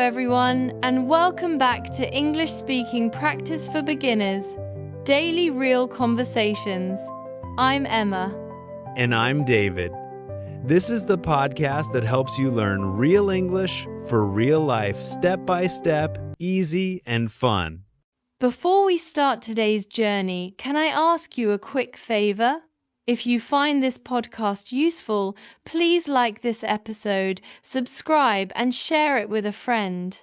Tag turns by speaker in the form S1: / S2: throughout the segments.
S1: everyone, and welcome back to English Speaking Practice for Beginners, Daily Real Conversations. I'm Emma.
S2: And I'm David. This is the podcast that helps you learn real English for real life, step by step, easy and fun.
S1: Before we start today's journey, can I ask you a quick favor? If you find this podcast useful, please like this episode, subscribe, and share it with a friend.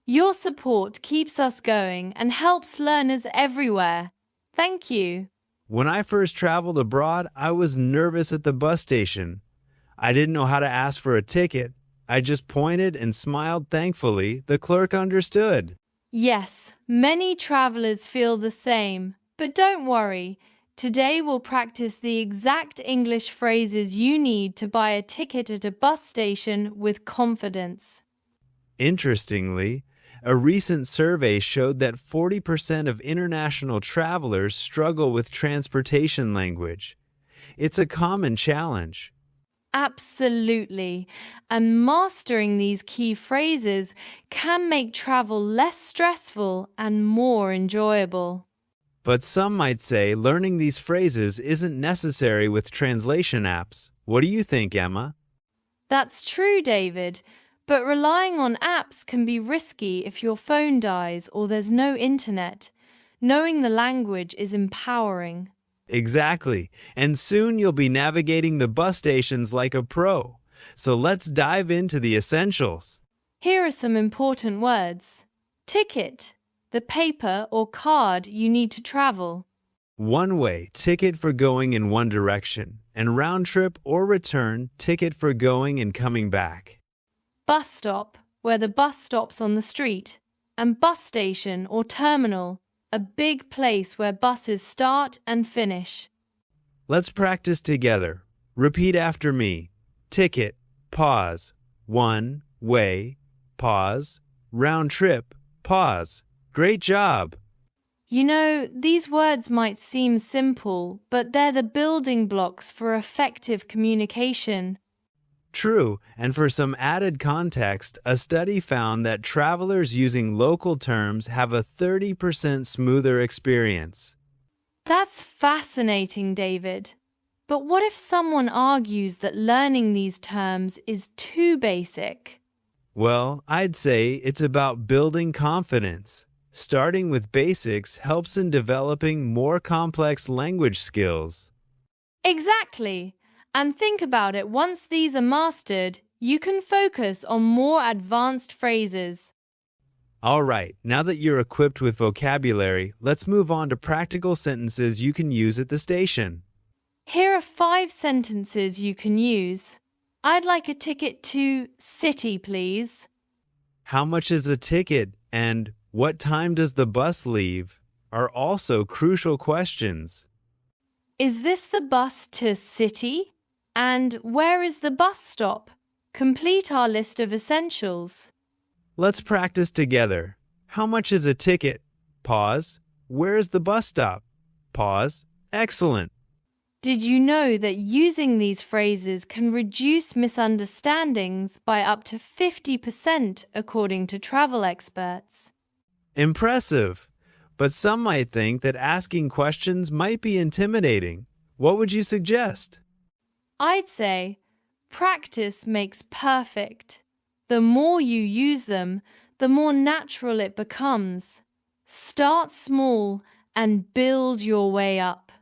S1: Your support keeps us going and helps learners everywhere. Thank you.
S2: When I first traveled abroad, I was nervous at the bus station. I didn't know how to ask for a ticket. I just pointed and smiled thankfully. The clerk understood.
S1: Yes, many travelers feel the same, but don't worry. Today we'll practice the exact English phrases you need to buy a ticket at a bus station with confidence.
S2: Interestingly, a recent survey showed that 40% of international travelers struggle with transportation language. It's a common challenge.
S1: Absolutely. And mastering these key phrases can make travel less stressful and more enjoyable.
S2: But some might say learning these phrases isn't necessary with translation apps. What do you think, Emma?
S1: That's true, David. But relying on apps can be risky if your phone dies or there's no internet. Knowing the language is empowering.
S2: Exactly. And soon you'll be navigating the bus stations like a pro. So let's dive into the essentials.
S1: Here are some important words. Ticket, the paper or card you need to travel.
S2: One-way ticket for going in one direction, and round trip or return ticket for going and coming back.
S1: Bus stop, where the bus stops on the street. And bus station or terminal, a big place where buses start and finish.
S2: Let's practice together. Repeat after me. Ticket, pause. One way, pause. Round trip, pause. Great job!
S1: You know, these words might seem simple, but they're the building blocks for effective communication.
S2: True, and for some added context, a study found that travelers using local terms have a 30% smoother experience.
S1: That's fascinating, David. But what if someone argues that learning these terms is too basic?
S2: Well, I'd say it's about building confidence. Starting with basics helps in developing more complex language skills.
S1: Exactly. And think about it, once these are mastered, you can focus on more advanced phrases.
S2: All right, now that you're equipped with vocabulary, let's move on to practical sentences you can use at the station.
S1: Here are 5 sentences you can use. I'd like a ticket to City, please.
S2: How much is a ticket and what time does the bus leave are also crucial questions.
S1: Is this the bus to City? And where is the bus stop? Complete our list of essentials.
S2: Let's practice together. How much is a ticket? Pause. Where is the bus stop? Pause. Excellent.
S1: Did you know that using these phrases can reduce misunderstandings by up to 50% according to travel experts?
S2: Impressive. But some might think that asking questions might be intimidating. What would you suggest?
S1: I'd say practice makes perfect. The more you use them, the more natural it becomes. Start small and build your way up.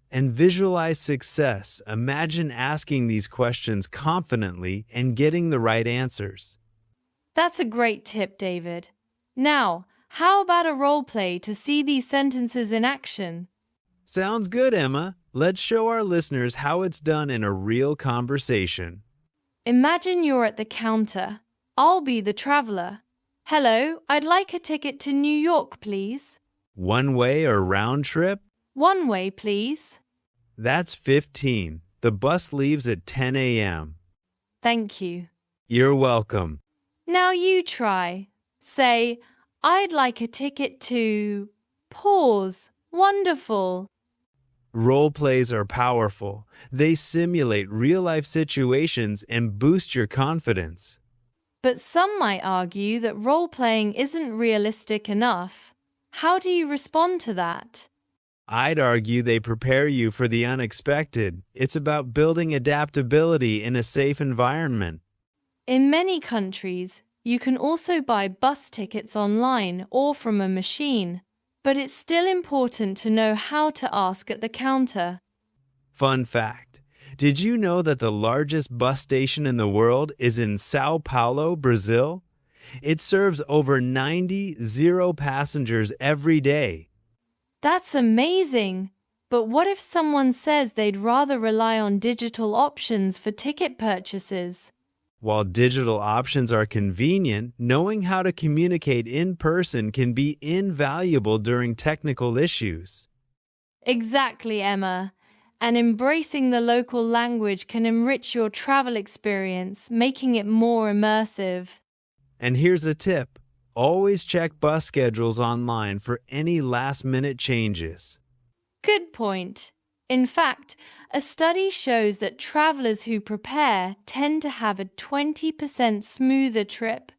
S2: And visualize success. Imagine asking these questions confidently and getting the right answers.
S1: That's a great tip, David. Now, how about a role play to see these sentences in action?
S2: Sounds good, Emma. Let's show our listeners how it's done in a real conversation.
S1: Imagine you're at the counter. I'll be the traveler. Hello, I'd like a ticket to New York, please.
S2: One way or round trip?
S1: One way, please.
S2: That's 15. The bus leaves at 10 a.m.
S1: Thank you.
S2: You're welcome.
S1: Now you try. Say, I'd like a ticket to... Pause. Wonderful.
S2: Role plays are powerful. They simulate real-life situations and boost your confidence.
S1: But some might argue that role-playing isn't realistic enough. How do you respond to that?
S2: I'd argue they prepare you for the unexpected. It's about building adaptability in a safe environment.
S1: In many countries, you can also buy bus tickets online or from a machine, but it's still important to know how to ask at the counter.
S2: Fun fact. Did you know that the largest bus station in the world is in Sao Paulo, Brazil? It serves over 90 zero passengers every day.
S1: That's amazing! But what if someone says they'd rather rely on digital options for ticket purchases?
S2: While digital options are convenient, knowing how to communicate in person can be invaluable during technical issues.
S1: Exactly, Emma. And embracing the local language can enrich your travel experience, making it more immersive.
S2: And here's a tip. Always check bus schedules online for any last-minute changes.
S1: Good point. In fact, a study shows that travelers who prepare tend to have a 20% smoother trip.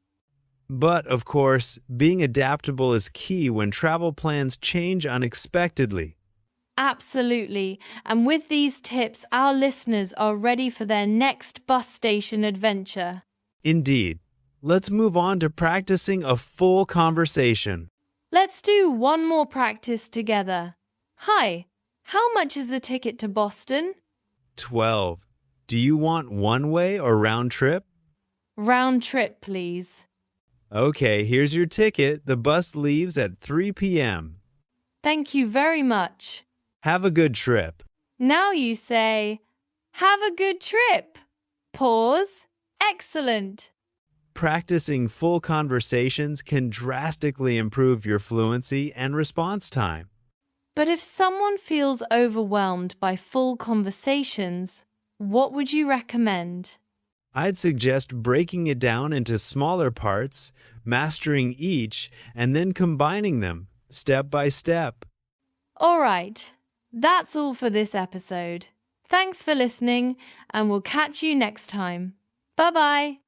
S2: But, of course, being adaptable is key when travel plans change unexpectedly.
S1: Absolutely. And with these tips, our listeners are ready for their next bus station adventure.
S2: Indeed. Let's move on to practicing a full conversation.
S1: Let's do one more practice together. Hi, how much is the ticket to Boston?
S2: 12. Do you want one-way or round trip?
S1: Round trip, please.
S2: Okay, here's your ticket. The bus leaves at 3 p.m.
S1: Thank you very much.
S2: Have a good trip.
S1: Now you say, have a good trip. Pause. Excellent.
S2: Practicing full conversations can drastically improve your fluency and response time.
S1: But if someone feels overwhelmed by full conversations, what would you recommend?
S2: I'd suggest breaking it down into smaller parts, mastering each, and then combining them step by step.
S1: All right, that's all for this episode. Thanks for listening, and we'll catch you next time. Bye-bye.